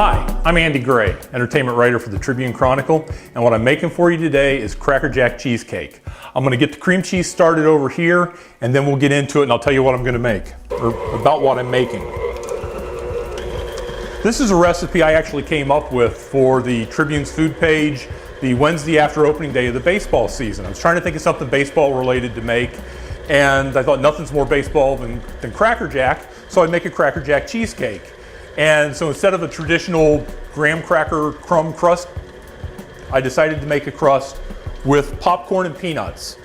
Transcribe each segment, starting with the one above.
Hi, I'm Andy Gray, entertainment writer for the Tribune Chronicle, and what I'm making for you today is Cracker Jack Cheesecake. I'm going to get the cream cheese started over here, and then we'll get into it and I'll tell you what I'm going to make, or about what I'm making. This is a recipe I actually came up with for the Tribune's food page the Wednesday after opening day of the baseball season. I was trying to think of something baseball related to make, and I thought nothing's more baseball than Cracker Jack, so I'd make a Cracker Jack cheesecake. And so instead of a traditional graham cracker crumb crust, I decided to make a crust with popcorn and peanuts.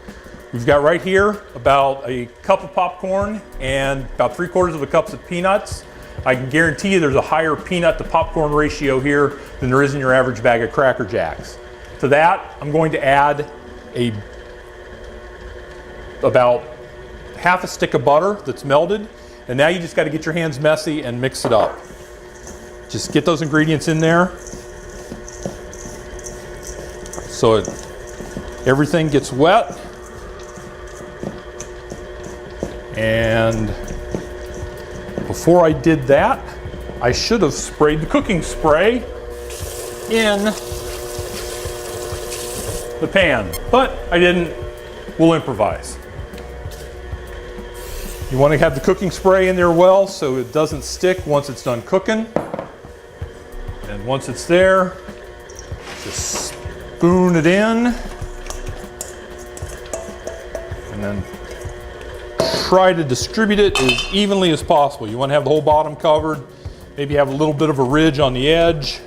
We've got right here about a cup of popcorn and about 3/4 cup of peanuts. I can guarantee you there's a higher peanut to popcorn ratio here than there is in your average bag of Cracker Jacks. To that, I'm going to add about half a stick of butter that's melted. And now you just got to get your hands messy and mix it up. Just get those ingredients in there so everything gets wet. And before I did that, I should have sprayed the cooking spray in the pan, but I didn't. We'll improvise. You want to have the cooking spray in there well so it doesn't stick once it's done cooking. And once it's there, just spoon it in and then try to distribute it as evenly as possible. You want to have the whole bottom covered, maybe have a little bit of a ridge on the edge.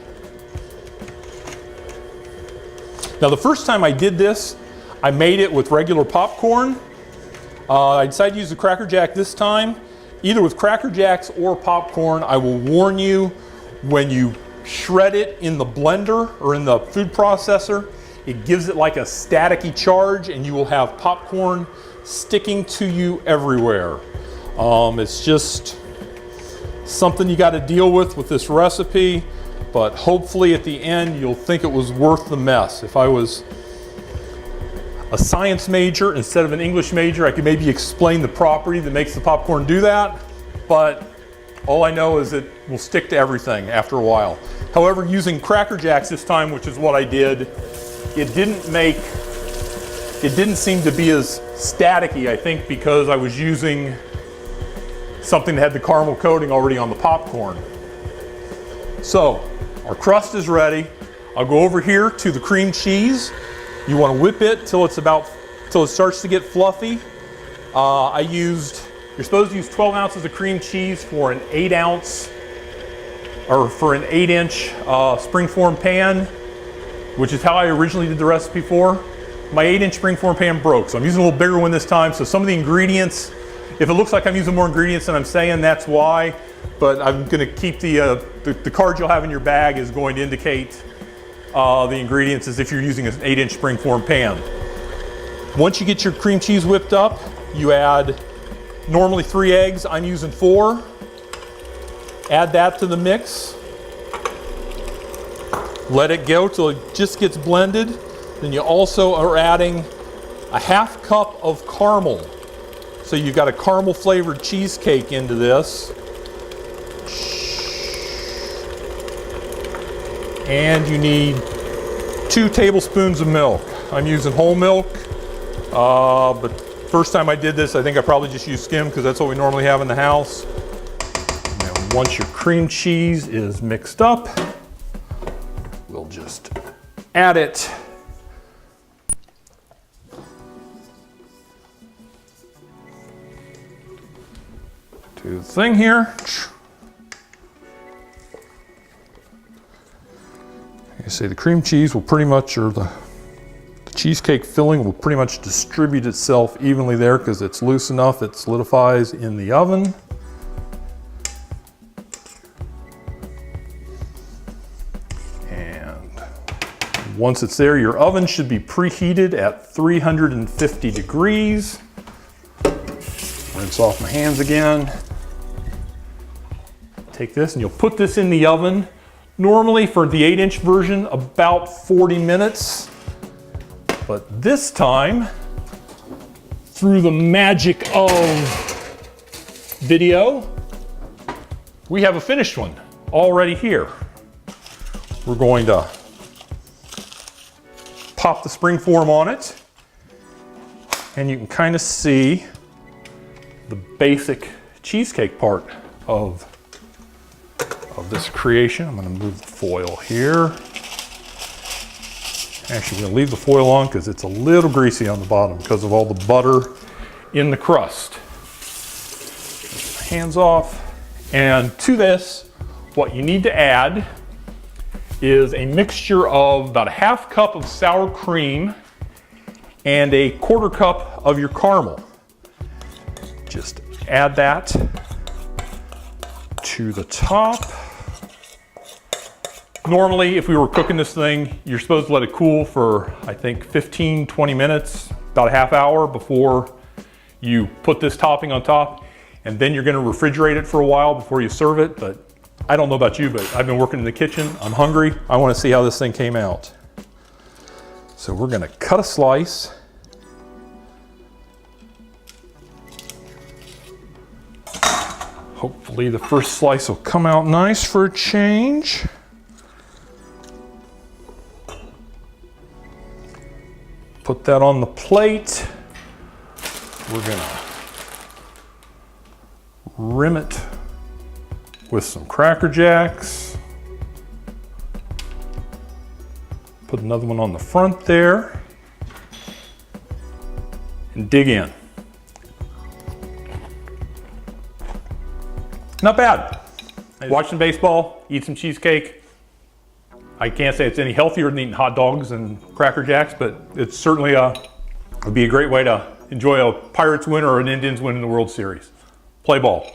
Now the first time I did this, I made it with regular popcorn. I decided to use the Cracker Jack this time. Either with Cracker Jacks or popcorn, I will warn you, when you shred it in the blender or in the food processor, it gives it like a staticky charge and you will have popcorn sticking to you everywhere. It's just something you got to deal with this recipe, but hopefully at the end you'll think it was worth the mess. If I was a science major instead of an English major, I could maybe explain the property that makes the popcorn do that, but all I know is it will stick to everything after a while. However, using Cracker Jacks this time, which is what I did, it didn't seem to be as staticky, I think, because I was using something that had the caramel coating already on the popcorn. So, our crust is ready. I'll go over here to the cream cheese. You want to whip it till it starts to get fluffy. You're supposed to use 12 ounces of cream cheese for an 8-inch springform pan, which is how I originally did the recipe for. My 8-inch springform pan broke, so I'm using a little bigger one this time. So some of the ingredients, if it looks like I'm using more ingredients than I'm saying, that's why. But I'm going to keep the card you'll have in your bag is going to indicate the ingredients as if you're using an 8-inch springform pan. Once you get your cream cheese whipped up, you add normally 3 eggs. I'm using 4. Add that to the mix. Let it go till it just gets blended. Then you also are adding a half cup of caramel. So you've got a caramel flavored cheesecake into this. And you need 2 tablespoons of milk. I'm using whole milk, but first time I did this, I think I probably just used skim because that's what we normally have in the house. Now, once your cream cheese is mixed up, we'll just add it to the thing here. I say the cream cheese will pretty much, or the cheesecake filling will pretty much distribute itself evenly there because it's loose enough it solidifies in the oven. And once it's there, your oven should be preheated at 350 degrees. Rinse off my hands again. Take this and you'll put this in the oven. Normally for the 8-inch version, about 40 minutes. But this time, through the magic of video, we have a finished one already here. we're going to pop the spring form on it, and you can kind of see the basic cheesecake part of this creation. I'm going to move the foil here. Actually, I'm going to leave the foil on because it's a little greasy on the bottom because of all the butter in the crust. Hands off. And to this, what you need to add is a mixture of about a half cup of sour cream and a quarter cup of your caramel. Just add that to the top. Normally, if we were cooking this thing, you're supposed to let it cool for, I think, 15, 20 minutes, about a half hour before you put this topping on top. And then you're gonna refrigerate it for a while before you serve it. But I don't know about you, but I've been working in the kitchen. I'm hungry. I wanna see how this thing came out. So we're gonna cut a slice. Hopefully the first slice will come out nice for a change. Put that on the plate. We're gonna rim it with some Cracker Jacks. Put another one on the front there. And dig in. Not bad. Watching baseball, eat some cheesecake. I can't say it's any healthier than eating hot dogs and Cracker Jacks, but it's certainly would be a great way to enjoy a Pirates win or an Indians win in the World Series. Play ball.